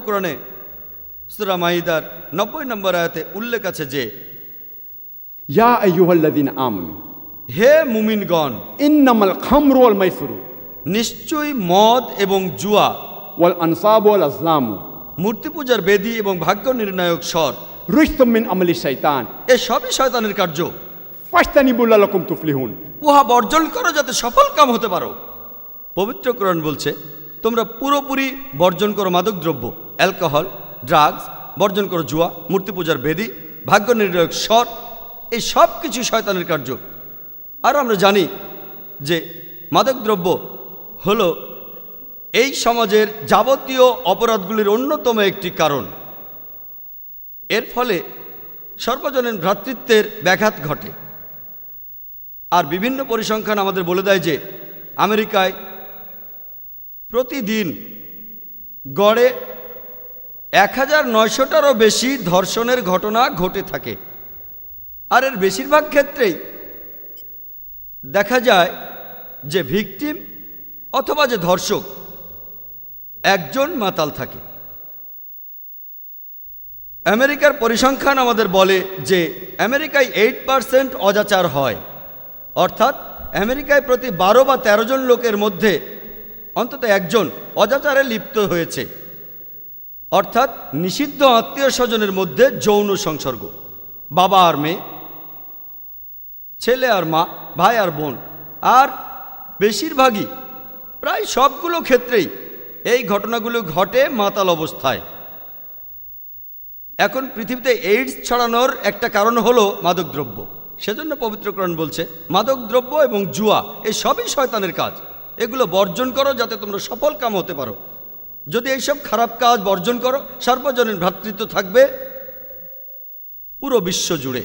কোরআনে সূরা মাইদার 90 নম্বর আয়াতে উল্লেখ আছে যে, या अय्युहल्लज़ीना आमनू হে মুমিনগণ, इन्नमल खम्रु वल मैसुरु নিশ্চয়ই মদ এবং জুয়া, वल अंसाबु वल अज़लामु মূর্তি পূজার বেদী এবং ভাগ্য নির্ণায়ক স্বর, रिज्सुम মিন আমলি শাইতান এ সবই শয়তানের কার্য। ফাজতানিবু লাকুম তুফলিহুন। উহা বর্জন করো যাতে সফল কাম হতে পারো। পবিত্র কোরআন বলছে, তোমরা পুরোপুরি বর্জন করো মাদকদ্রব্য, অ্যালকোহল, ড্রাগস, বর্জন করো জুয়া, মূর্তি পূজার বেদী, ভাগ্য নির্ণায়ক স্বর, এই সব কিছু শয়তানের কার্য। আর আমরা জানি যে মাদকদ্রব্য হলো এই সমাজের যাবতীয় অপরাধগুলির অন্যতম একটি কারণ। এর ফলে সর্বজনীন ভ্রাতৃত্বের ব্যাঘাত ঘটে। আর বিভিন্ন পরিসংখ্যান আমাদের বলে দেয় যে আমেরিকায় প্রতিদিন গড়ে 1900টারও বেশি ধর্ষণের ঘটনা ঘটে থাকে। আর এর বেশিরভাগ ক্ষেত্রেই দেখা যায় যে ভিকটিম অথবা যে ধর্ষক একজন মাতাল থাকে। আমেরিকার পরিসংখ্যান আমাদের বলে যে আমেরিকায় 8% অজাচার হয়, অর্থাৎ আমেরিকায় প্রতি 12 বা 13 জন লোকের মধ্যে অন্তত একজন অজাচারে লিপ্ত হয়েছে, অর্থাৎ নিষিদ্ধ আত্মীয় স্বজনের মধ্যে যৌন সংসর্গ, বাবা আর মেয়ে, ছেলে আর মা, ভাই আর বোন। আর বেশিরভাগই, প্রায় সবগুলো ক্ষেত্রেই এই ঘটনাগুলো ঘটে মাতাল অবস্থায়। এখন পৃথিবীতে এইডস ছড়ানোর একটা কারণ হলো মাদকদ্রব্য। সেজন্য পবিত্র কোরআন বলছে, মাদকদ্রব্য এবং জুয়া এই সবই শয়তানের কাজ, এগুলো বর্জন করো যাতে তোমরা সফল কাম হতে পারো। যদি এইসব খারাপ কাজ বর্জন করো, সার্বজনীন ভ্রাতৃত্ব থাকবে পুরো বিশ্ব জুড়ে।